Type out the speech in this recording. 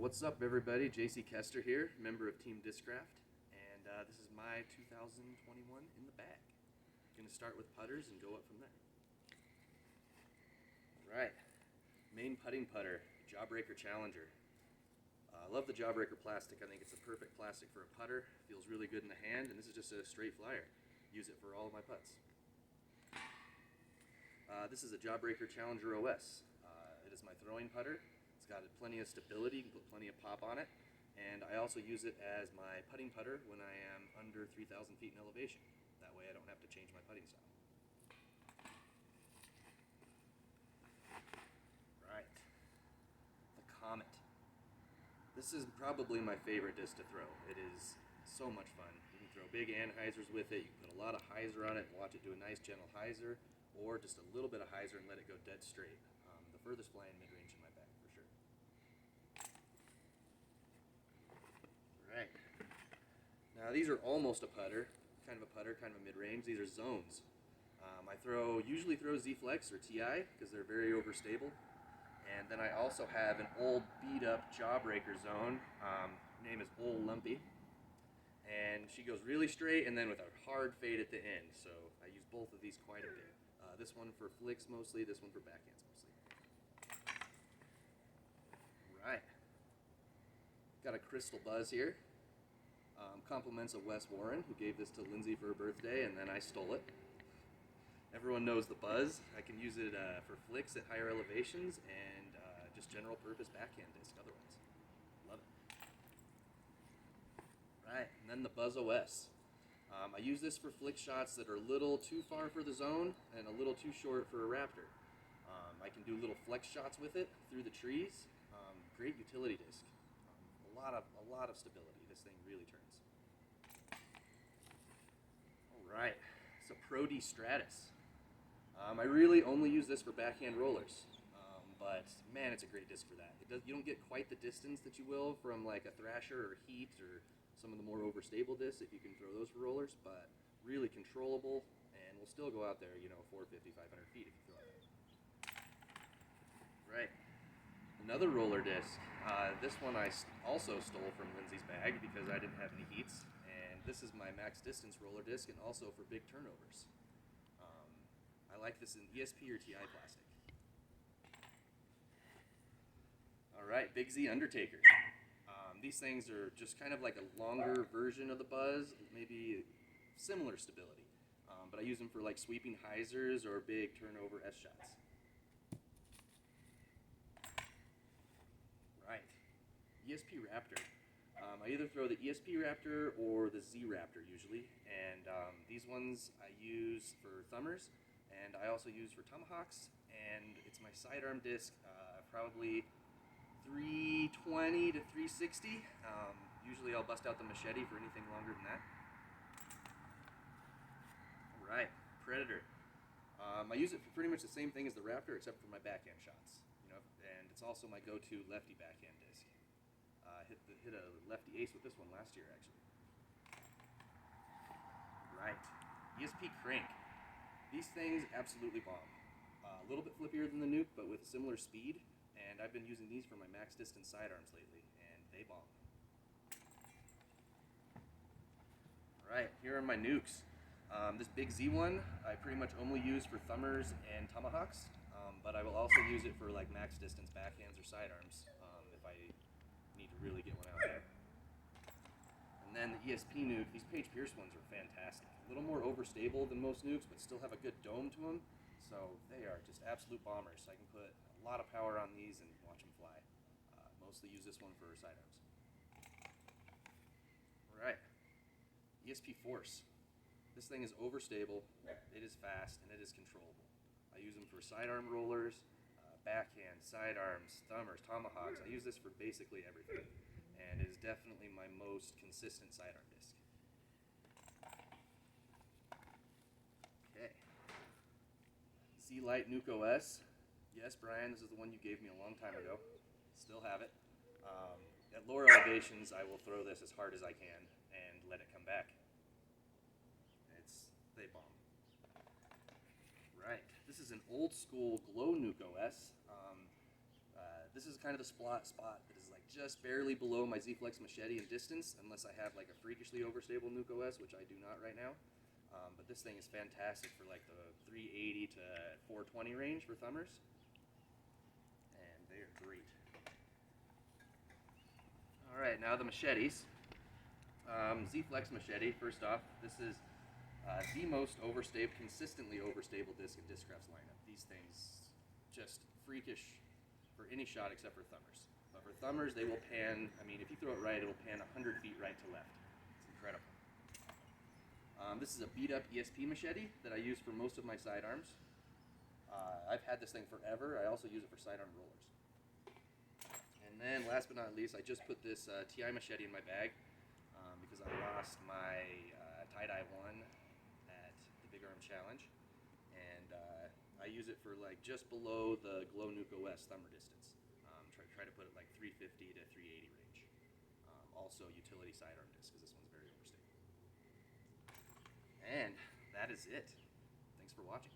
What's up, everybody? JC Kester here, member of Team Discraft, and this is my 2021 in the bag. Going to start with putters and go up from there. All right, main putting putter, Jawbreaker Challenger. I love the Jawbreaker plastic. I think it's a perfect plastic for a putter. Feels really good in the hand, and this is just a straight flyer. Use it for all of my putts. This is a Jawbreaker Challenger OS. It is my throwing putter. It's got plenty of stability, you can put plenty of pop on it, and I also use it as my putting putter when I am under 3,000 feet in elevation. That way I don't have to change my putting style. Right, the Comet. This is probably my favorite disc to throw. It is so much fun. You can throw big anhyzers with it, you can put a lot of hyzer on it and watch it do a nice gentle hyzer, or just a little bit of hyzer and let it go dead straight. The furthest flying mid-range in my bag, for sure. Right. Now these are almost a putter, kind of a mid-range. These are zones. I usually throw Z-Flex or TI because they're very overstable. And then I also have an old beat-up Jawbreaker zone. Name is Old Lumpy. And she goes really straight and then with a hard fade at the end. So I use both of these quite a bit. This one for flicks mostly, this one for backhands mostly. Right. Got a Crystal Buzz here. Compliments of Wes Warren, who gave this to Lindsay for her birthday, and then I stole it. Everyone knows the Buzz. I can use it for flicks at higher elevations and just general purpose backhand disc otherwise. Love it. Right, and then the Buzz OS. I use this for flick shots that are a little too far for the zone and a little too short for a raptor. I can do little flex shots with it through the trees. Great utility disc. A lot of stability. This thing really turns. All right, it's a Pro D Stratus. I really only use this for backhand rollers, but man, it's a great disc for that. You don't get quite the distance that you will from like a Thrasher or Heat or some of the more overstable discs if you can throw those for rollers, but really controllable and will still go out there, 450, 500 feet if you throw it. Right. Another roller disc. This one I also stole from Lindsay's bag because I didn't have any heats, and this is my max distance roller disc and also for big turnovers. I like this in ESP or TI plastic. All right, Big Z Undertaker. These things are just kind of like a longer version of the Buzz, maybe similar stability, but I use them for like sweeping hyzers or big turnover S shots. Right, ESP Raptor. I either throw the ESP Raptor or the Z Raptor usually, and these ones I use for thumbers, and I also use for tomahawks, and it's my sidearm disc, probably 320 to 360. Usually I'll bust out the machete for anything longer than that. All right, Predator. I use it for pretty much the same thing as the Raptor except for my backhand shots. And it's also my go-to lefty backhand disc. Hit a lefty ace with this one last year, actually. Right, ESP Crank. These things absolutely bomb. A little bit flippier than the Nuke, but with similar speed. And I've been using these for my max distance sidearms lately, and they bomb. All right, here are my nukes. This Big Z one I pretty much only use for thumbers and tomahawks, but I will also use it for like max distance backhands or sidearms if I need to really get one out there. And then the ESP nuke, these Paige Pierce ones are fantastic. A little more overstable than most nukes, but still have a good dome to them. So they are just absolute bombers. I can put a lot of power on these and watch them fly. Mostly use this one for sidearms. All right, ESP Force. This thing is overstable, it is fast, and it is controllable. I use them for sidearm rollers, backhand, sidearms, thumbers, tomahawks. I use this for basically everything, and it is definitely my most consistent sidearm disc. Okay. Z-Lite Nuke OS. Yes, Brian, this is the one you gave me a long time ago. Still have it. At lower elevations, I will throw this as hard as I can and let it come back. They bomb. Right, this is an old school Glow Nuke OS. This is kind of the spot that is like just barely below my Z-Flex machete in distance, unless I have like a freakishly overstable Nuke OS, which I do not right now. But this thing is fantastic for like the 380 to 420 range for thumbers, and they are great. All right, now the machetes. Z-Flex machete. First off, this is the most consistently overstable disc in Discraft's lineup. These things just freakish for any shot except for thumbers. But for thumbers, they will pan. I mean, if you throw it right, it'll pan 100 feet right to left. It's incredible. This is a beat-up ESP machete that I use for most of my sidearms. I've had this thing forever. I also use it for sidearm rollers. And then, last but not least, I just put this TI machete in my bag because I lost my tie-dye 1 at the Big Arm Challenge, and I use it for like just below the Glow Nuke OS thumber distance. Try to put it like 350 to 380 range. Also utility sidearm disc, because this one's very overstable. And that is it. Thanks for watching.